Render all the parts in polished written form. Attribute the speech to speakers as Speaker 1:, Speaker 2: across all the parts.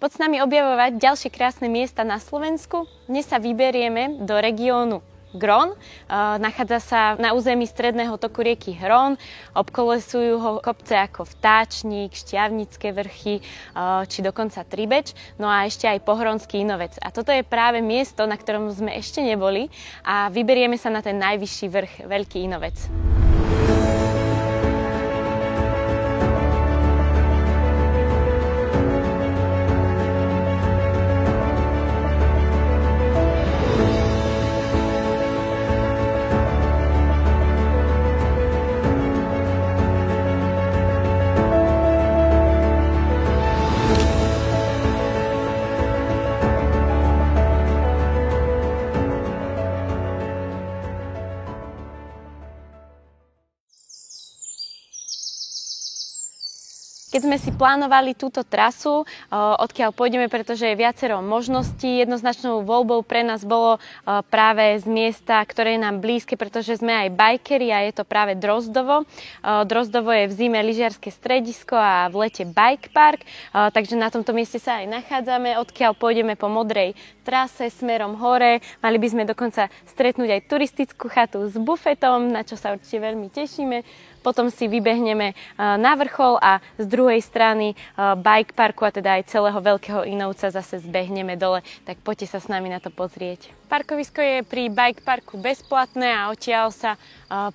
Speaker 1: Poď s nami objavovať ďalšie krásne miesta na Slovensku. Dnes sa vyberieme do regiónu Grón. Nachádza sa na území stredného toku rieky Hron. Obkolesujú ho kopce ako Vtáčnik, Šťavnické vrchy či dokonca Tribeč. No a ešte aj Pohronský Inovec. A toto je práve miesto, na ktorom sme ešte neboli. A vyberieme sa na ten najvyšší vrch, Veľký Inovec. Keď sme si plánovali túto trasu, odkiaľ pôjdeme, pretože je viacero možností, jednoznačnou voľbou pre nás bolo práve z miesta, ktoré je nám blízke, pretože sme aj bajkeri a je to práve Drozdovo. Drozdovo je v zime lyžiarske stredisko a v lete bike park, takže na tomto mieste sa aj nachádzame, odkiaľ pôjdeme po modrej trase smerom hore. Mali by sme dokonca stretnúť aj turistickú chatu s bufetom, na čo sa určite veľmi tešíme. Potom si vybehneme na vrchol a z druhej strany bike parku a teda aj celého Veľkého Inovca zase zbehneme dole, tak poďte sa s nami na to pozrieť. Parkovisko je pri bike parku bezplatné a odtiaľ sa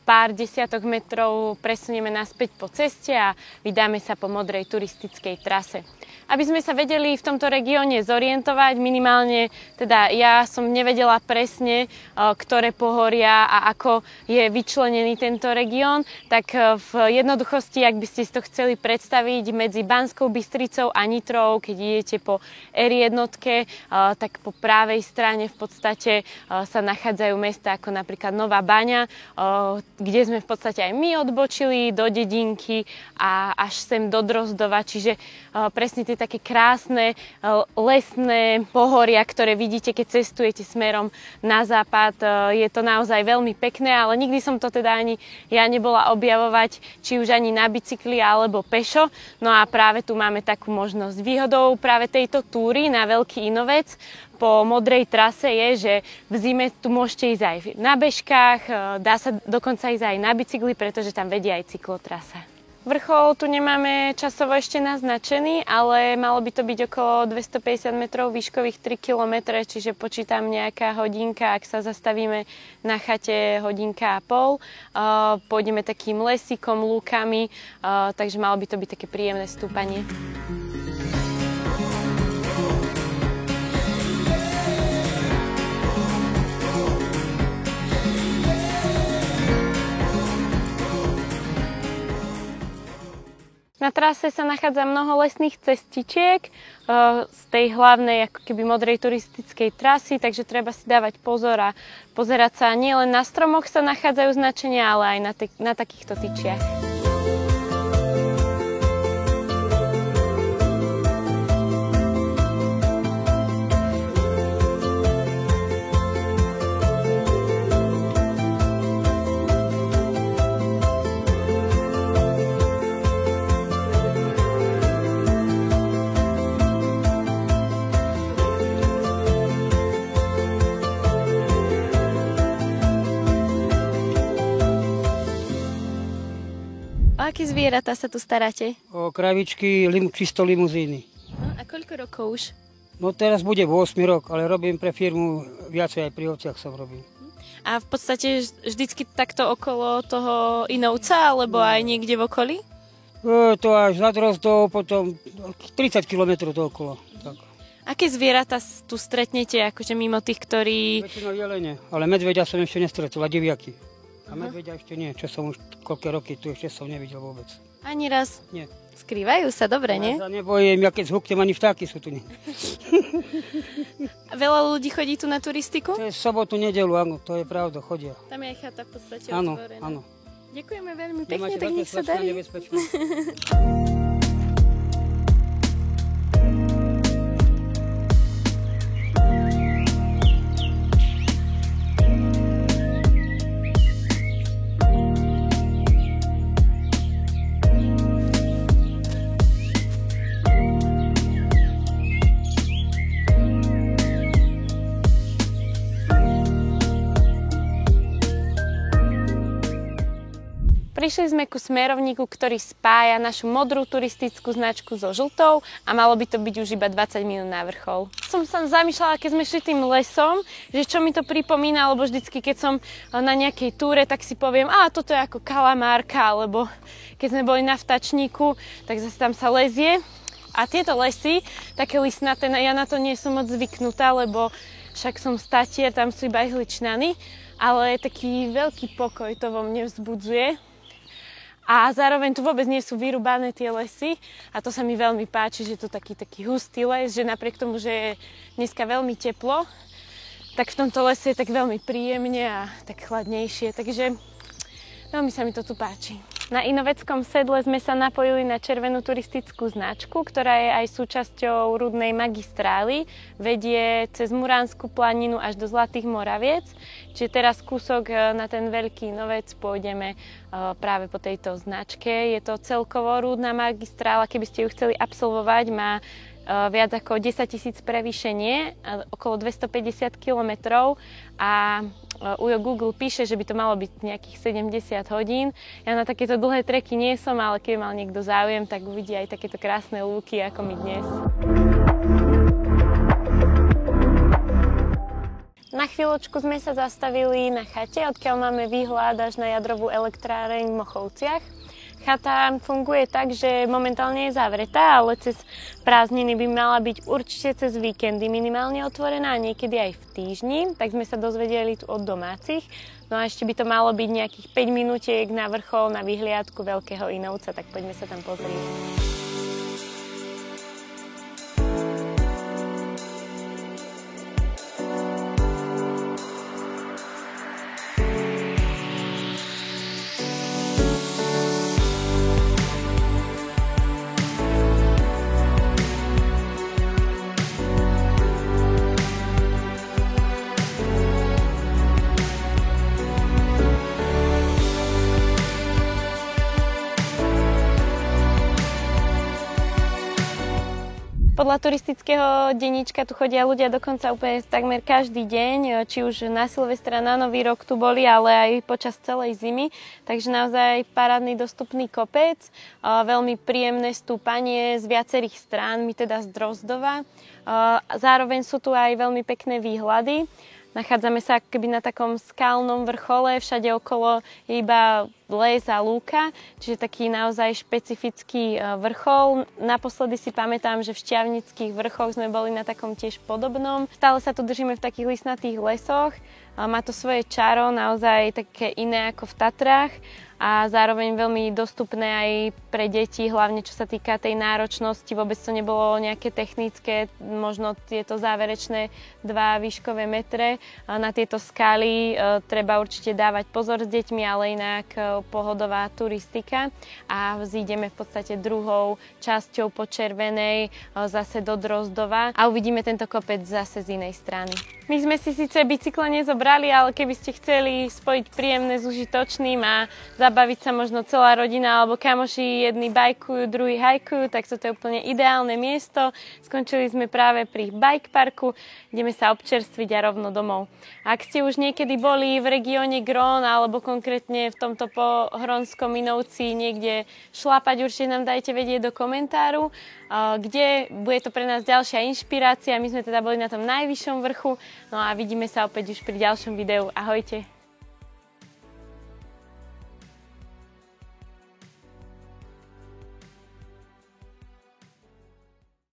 Speaker 1: pár desiatok metrov presunieme naspäť po ceste a vydáme sa po modrej turistickej trase. Aby sme sa vedeli v tomto regióne zorientovať, minimálne teda ja som nevedela presne, ktoré pohoria a ako je vyčlenený tento región, tak v jednoduchosti, ak by ste si to chceli predstaviť medzi Banskou Bystricou a Nitrou, keď idete po R1, tak po pravej strane v podstate sa nachádzajú mesta ako napríklad Nová Baňa, kde sme v podstate aj my odbočili do dedinky a až sem do Drozdova, čiže presne tie také krásne lesné pohoria, ktoré vidíte, keď cestujete smerom na západ. Je to naozaj veľmi pekné, ale nikdy som to teda ani ja nebola objavovať, či už ani na bicykli alebo pešo. No a práve tu máme takú možnosť. Výhodou práve tejto túry na Veľký Inovec po modrej trase je, že v zime tu môžete ísť aj na bežkách, dá sa dokonca ísť aj na bicykli, pretože tam vedie aj cyklotrasa. Vrchol tu nemáme časovo ešte naznačený, ale malo by to byť okolo 250 metrov výškových 3 km, čiže počítam nejaká hodinka, ak sa zastavíme na chate, hodinka a pol. Pôjdeme takým lesíkom, lúkami, takže malo by to byť také príjemné stúpanie. Na trase sa nachádza mnoho lesných cestičiek z tej hlavnej ako keby modrej turistickej trasy, takže treba si dávať pozor a pozerať sa nielen na stromoch sa nachádzajú značenia, ale aj na takýchto tyčiach. O aké zvieratá sa tu staráte?
Speaker 2: O kravičky, čisto limuzíny.
Speaker 1: No, a koľko rokov už?
Speaker 2: No teraz bude 8 rok, ale robím pre firmu viacej, aj pri ovciach som robil.
Speaker 1: A v podstate vždycky takto okolo toho Inovca, alebo aj niekde v okolí?
Speaker 2: To až za Drozdov, potom 30 km to okolo. Tak.
Speaker 1: Aké zvieratá tu stretnete, akože mimo tých, ktorí...
Speaker 2: Väčšinou jelene, ale medveďa som ešte nestretol, a diviaky. A medveďa ešte nie, čo som už koľké roky tu ešte som nevidel vôbec.
Speaker 1: Ani raz?
Speaker 2: Nie.
Speaker 1: Skrývajú sa, dobre, nie?
Speaker 2: Ja sa nebojím, ja keď zhuknem, ani vtáky sú tu nie.
Speaker 1: Veľa ľudí chodí tu na turistiku?
Speaker 2: To je sobotu, nedeľu, áno, to je pravda, chodia.
Speaker 1: Tam je aj chata v podstate
Speaker 2: áno,
Speaker 1: otvorená.
Speaker 2: Áno.
Speaker 1: Ďakujeme veľmi pekne, tak nech sa darí. Prišli sme ku smerovníku, ktorý spája našu modrú turistickú značku so žltou a malo by to byť už iba 20 minút na vrchol. Som sa zamýšľala, keď sme šli tým lesom, že čo mi to pripomína, lebo vždycky, keď som na nejakej túre, tak si poviem, toto je ako Kalamárka, alebo keď sme boli na Vtačníku, tak zase tam sa lezie. A tieto lesy, také listnaté, ja na to nie som moc zvyknutá, lebo však som statier, tam sú iba ihličnany, ale taký veľký pokoj to vo mne vzbudzuje. A zároveň tu vôbec nie sú vyrúbané tie lesy a to sa mi veľmi páči, že je to taký hustý les, že napriek tomu, že je dneska veľmi teplo, tak v tomto lese je tak veľmi príjemne a tak chladnejšie, takže veľmi sa mi to tu páči. Na Inoveckom sedle sme sa napojili na červenú turistickú značku, ktorá je aj súčasťou Rudnej magistrály. Vedie cez Muránsku planinu až do Zlatých Moraviec. Čiže teraz kúsok na ten Veľký Inovec pôjdeme práve po tejto značke. Je to celkovo Rudná magistrála, keby ste ju chceli absolvovať, má viac ako 10 000 prevýšenie, okolo 250 kilometrov a Ujo Google píše, že by to malo byť nejakých 70 hodín. Ja na takéto dlhé treky nie som, ale keby mal niekto záujem, tak uvidí aj takéto krásne lúky ako my dnes. Na chvíľočku sme sa zastavili na chate, odkiaľ máme výhľad až na jadrovú elektráreň v Mochovciach. Chata funguje tak, že momentálne je zavretá, ale cez prázdniny by mala byť určite cez víkendy minimálne otvorená, niekedy aj v týždni, tak sme sa dozvedeli tu od domácich. No a ešte by to malo byť nejakých 5 minútiek na vrchol, na vyhliadku Veľkého Inovca, tak poďme sa tam pozrieť. Podľa turistického denníčka tu chodia ľudia dokonca úplne takmer každý deň, či už na Silvestra, na Nový rok tu boli, ale aj počas celej zimy. Takže naozaj parádny dostupný kopec, veľmi príjemné stúpanie z viacerých strán, my teda z Drozdova. Zároveň sú tu aj veľmi pekné výhľady. Nachádzame sa akoby na takom skalnom vrchole, všade okolo je iba les a lúka, čiže taký naozaj špecifický vrchol. Naposledy si pamätám, že v Šťavnických vrchoch sme boli na takom tiež podobnom. Stále sa tu držíme v takých listnatých lesoch, má to svoje čaro, naozaj také iné ako v Tatrách a zároveň veľmi dostupné aj pre deti, hlavne čo sa týka tej náročnosti. Vôbec to nebolo nejaké technické, možno tieto záverečné 2 výškové metre. Na tieto skály treba určite dávať pozor s deťmi, ale inak pohodová turistika a zídeme v podstate druhou časťou po Červenej zase do Drozdova a uvidíme tento kopec zase z inej strany. My sme si síce bicykle nezobrali, ale keby ste chceli spojiť príjemné s užitočným a zabaviť sa možno celá rodina alebo kamoši, jedni bajkujú, druhí hajkujú, tak toto je úplne ideálne miesto. Skončili sme práve pri bike parku, ideme sa občerstviť a rovno domov. Ak ste už niekedy boli v regióne Gróns alebo konkrétne v tomto Hronskom Inovci niekde šlapať, určite nám dajte vedieť do komentáru, kde bude to pre nás ďalšia inšpirácia. My sme teda boli na tom najvyššom vrchu, no a vidíme sa opäť už pri ďalšom videu. Ahojte!